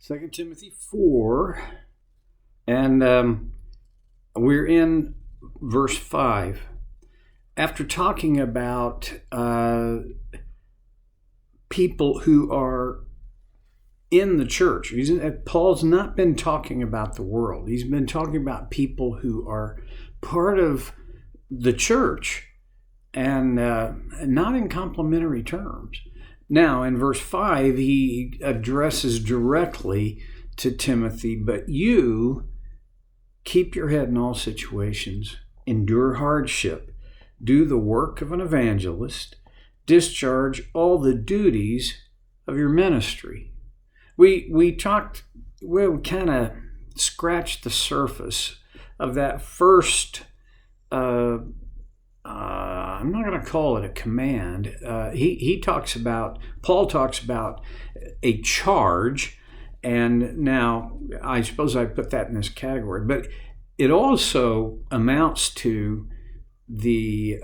Second Timothy 4, and we're in verse 5. After talking about people who are in the church, Paul's not been talking about the world. He's been talking about people who are part of the church and not in complimentary terms. Now, in verse 5, he addresses directly to Timothy, but you keep your head in all situations, endure hardship, do the work of an evangelist, discharge all the duties of your ministry. We kind of scratched the surface of that first I'm not going to call it a command. Paul talks about a charge, and now I suppose I put that in this category, but it also amounts to the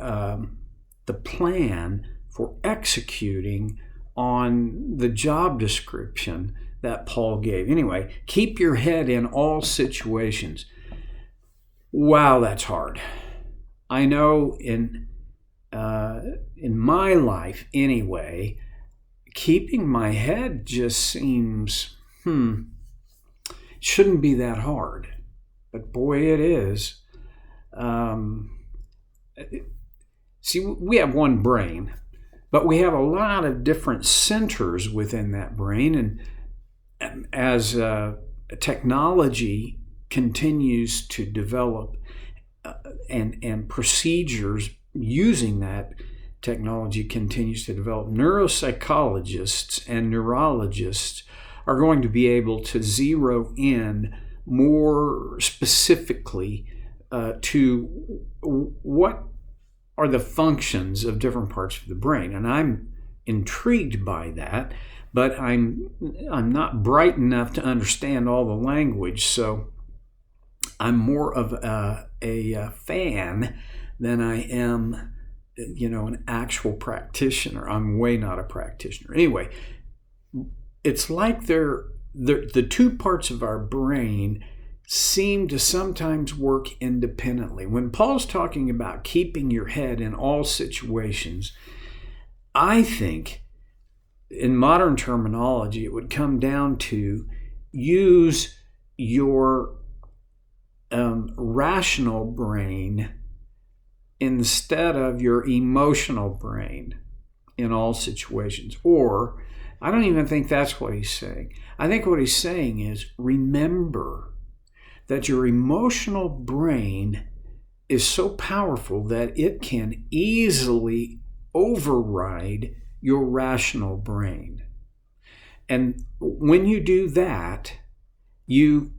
plan for executing on the job description that Paul gave. Anyway, keep your head in all situations. Wow, that's hard. I know in my life anyway, keeping my head just seems, shouldn't be that hard. But boy, it is. See, we have one brain, but we have a lot of different centers within that brain. And as technology continues to develop, and procedures using that technology continues to develop, neuropsychologists and neurologists are going to be able to zero in more specifically to what are the functions of different parts of the brain. And I'm intrigued by that, but I'm not bright enough to understand all the language, so I'm more of a fan than I am, an actual practitioner. I'm way not a practitioner. Anyway, it's like the two parts of our brain seem to sometimes work independently. When Paul's talking about keeping your head in all situations, I think in modern terminology, it would come down to use your rational brain instead of your emotional brain in all situations. Or, I don't even think that's what he's saying. I think what he's saying is remember that your emotional brain is so powerful that it can easily override your rational brain. And when you do that, you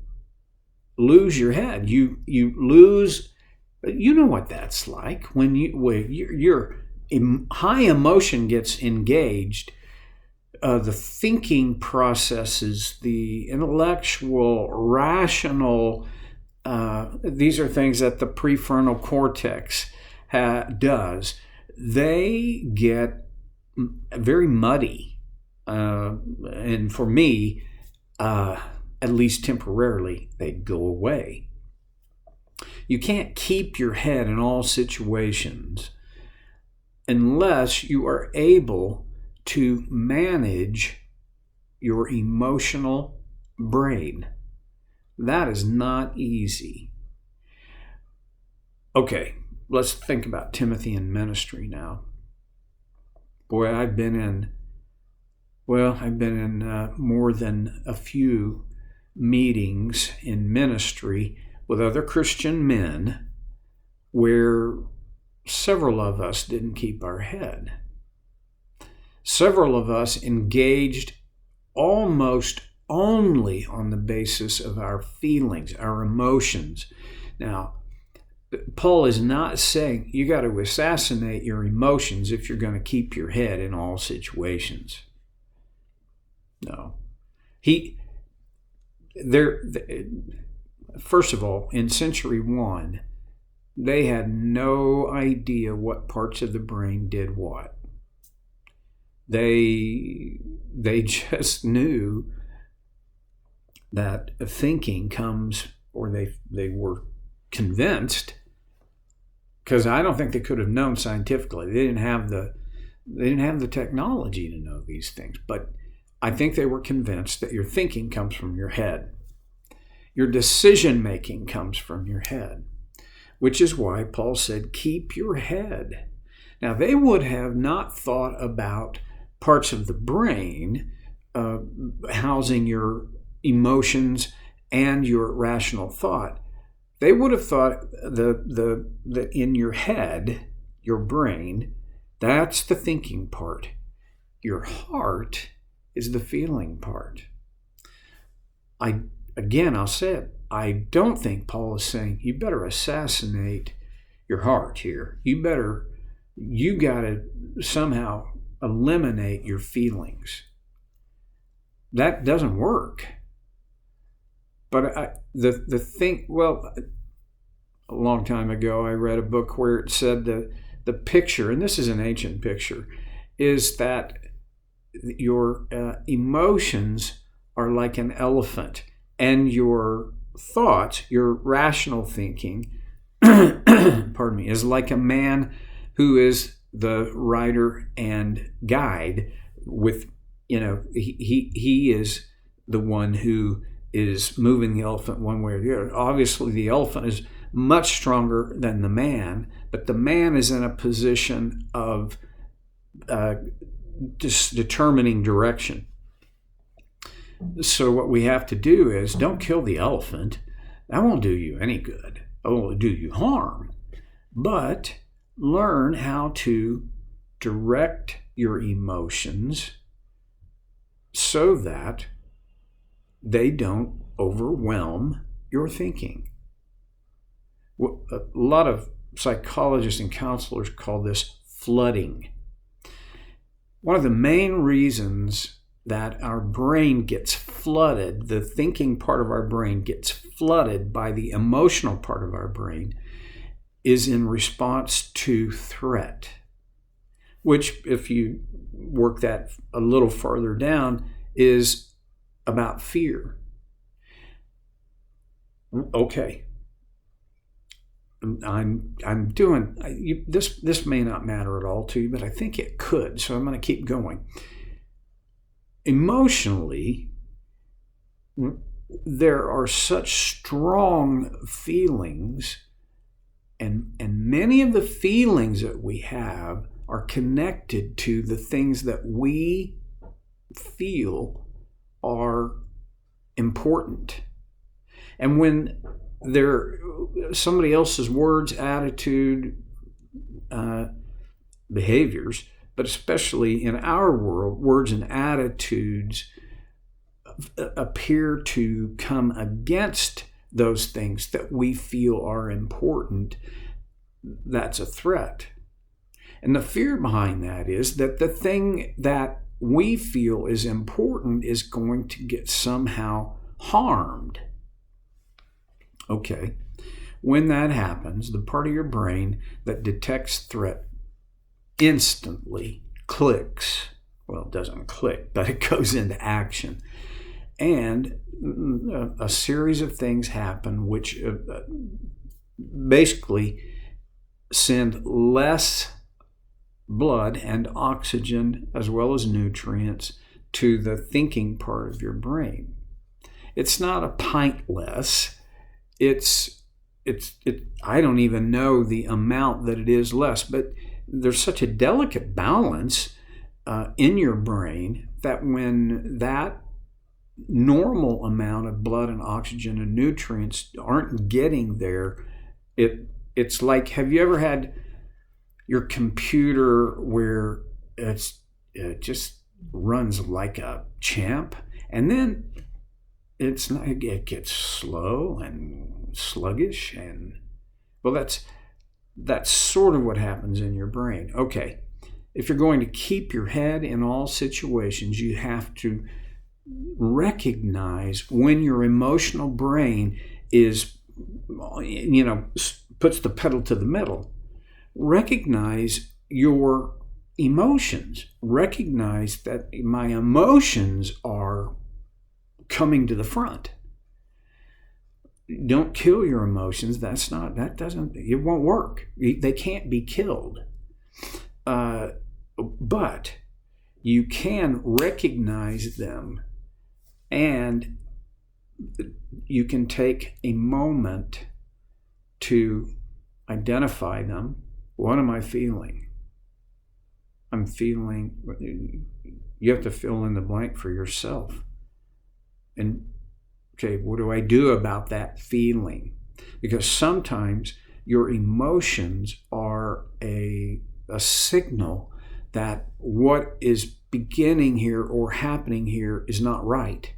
lose your head. You lose. You know what that's like when your high emotion gets engaged. The thinking processes, the intellectual, rational. These are things that the prefrontal cortex does. They get very muddy, and for me, at least temporarily, they go away. You can't keep your head in all situations unless you are able to manage your emotional brain. That is not easy. Okay, let's think about Timothy in ministry now. Boy, I've been in more than a few meetings in ministry with other Christian men where several of us didn't keep our head. Several of us engaged almost only on the basis of our feelings, our emotions. Now, Paul is not saying you got to assassinate your emotions if you're going to keep your head in all situations. No. First of all, in century 1, they had no idea what parts of the brain did what. They just knew that thinking comes, or they were convinced, because I don't think they could have known scientifically. They didn't have the technology to know these things. But I think they were convinced that your thinking comes from your head. Your decision making comes from your head, which is why Paul said, keep your head. Now, they would have not thought about parts of the brain housing your emotions and your rational thought. They would have thought that in your head, your brain, that's the thinking part. Your heart is the feeling part. I'll say it. I don't think Paul is saying you better assassinate your heart here. You got to somehow eliminate your feelings. That doesn't work. But a long time ago, I read a book where it said the picture, and this is an ancient picture, is that your emotions are like an elephant, and your thoughts, your rational thinking, pardon me, is like a man who is the rider and guide with, he is the one who is moving the elephant one way or the other. Obviously, the elephant is much stronger than the man, but the man is in a position of just determining direction. So what we have to do is don't kill the elephant. That won't do you any good. It will do you harm. But learn how to direct your emotions so that they don't overwhelm your thinking. A lot of psychologists and counselors call this flooding. One of the main reasons that our brain gets flooded, the thinking part of our brain gets flooded by the emotional part of our brain, is in response to threat, which, if you work that a little farther down, is about fear. Okay. I'm doing this may not matter at all to you, but I think it could, so I'm going to keep going. Emotionally, there are such strong feelings, and many of the feelings that we have are connected to the things that we feel are important. And when they're somebody else's words, attitude, behaviors, but especially in our world, words and attitudes appear to come against those things that we feel are important, that's a threat. And the fear behind that is that the thing that we feel is important is going to get somehow harmed. Okay. When that happens, the part of your brain that detects threat instantly clicks. Well, it doesn't click, but it goes into action. And a series of things happen which basically send less blood and oxygen as well as nutrients to the thinking part of your brain. It's not a pint less. I don't even know the amount that it is less, but there's such a delicate balance in your brain that when that normal amount of blood and oxygen and nutrients aren't getting there, it's like, have you ever had your computer where it just runs like a champ, and then it gets slow and sluggish, and well, that's sort of what happens in your brain. Okay, if you're going to keep your head in all situations, you have to recognize when your emotional brain is, puts the pedal to the metal. Recognize your emotions. Recognize that my emotions are coming to the front. don't kill your emotions. It won't work. They can't be killed. But you can recognize them, and you can take a moment to identify them. What am I feeling? I'm feeling, you have to fill in the blank for yourself. And okay, what do I do about that feeling? Because sometimes your emotions are a signal that what is beginning here or happening here is not right.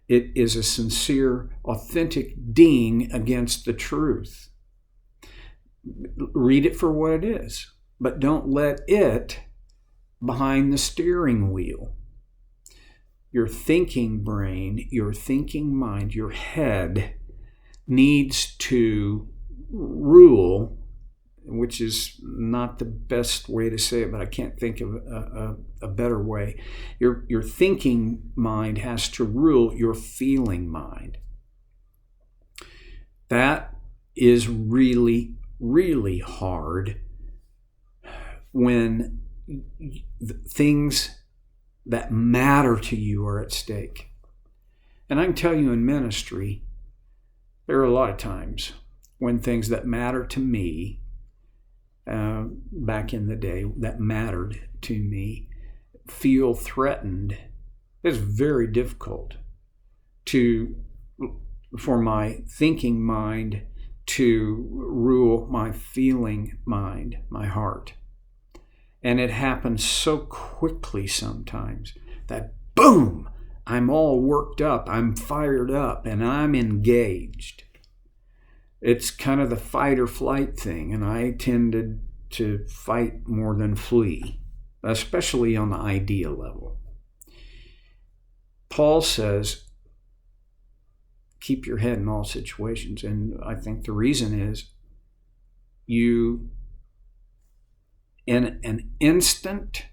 It is a sincere, authentic ding against the truth. Read it for what it is, but don't let it behind the steering wheel. Your thinking brain, your thinking mind, your head needs to rule, which is not the best way to say it, but I can't think of a better way. Your thinking mind has to rule your feeling mind. That is really, really hard when things that matter to you are at stake. And I can tell you in ministry, there are a lot of times when things that matter to me, back in the day, that mattered to me, feel threatened. It's very difficult for my thinking mind to rule my feeling mind, my heart. And it happens so quickly sometimes that boom, I'm all worked up, I'm fired up, and I'm engaged. It's kind of the fight or flight thing, and I tended to fight more than flee, especially on the idea level. Paul says, keep your head in all situations, and I think the reason is in an instant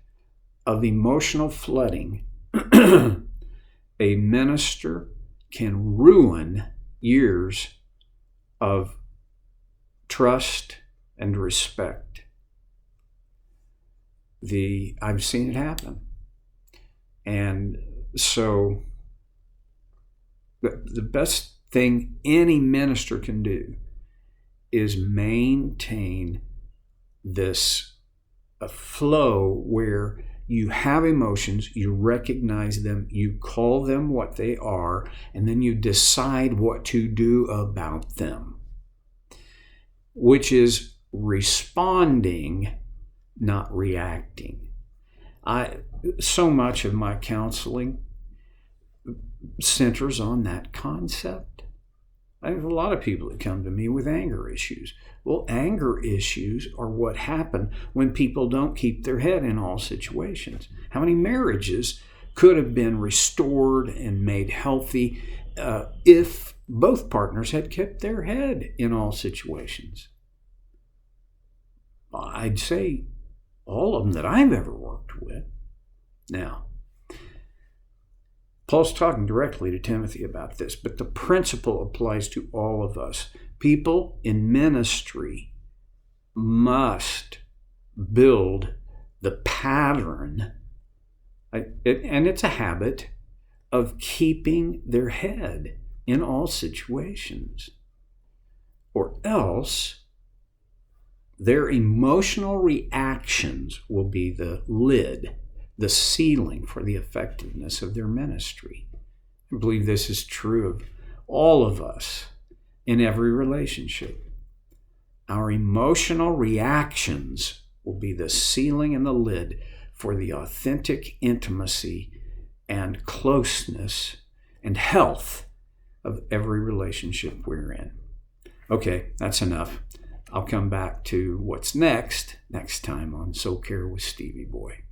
of emotional flooding, a minister can ruin years of trust and respect. I've seen it happen. And so the best thing any minister can do is maintain this flow where you have emotions, you recognize them, you call them what they are, and then you decide what to do about them, which is responding, not reacting. So much of my counseling centers on that concept. I have a lot of people that come to me with anger issues. Well, anger issues are what happen when people don't keep their head in all situations. How many marriages could have been restored and made healthy if both partners had kept their head in all situations? I'd say all of them that I've ever worked with. Now, Paul's talking directly to Timothy about this, but the principle applies to all of us. People in ministry must build the pattern, and it's a habit, of keeping their head in all situations, or else their emotional reactions will be the lid, the ceiling for the effectiveness of their ministry. I believe this is true of all of us in every relationship. Our emotional reactions will be the ceiling and the lid for the authentic intimacy and closeness and health of every relationship we're in. Okay, that's enough. I'll come back to what's next time on Soul Care with Stevie Boy.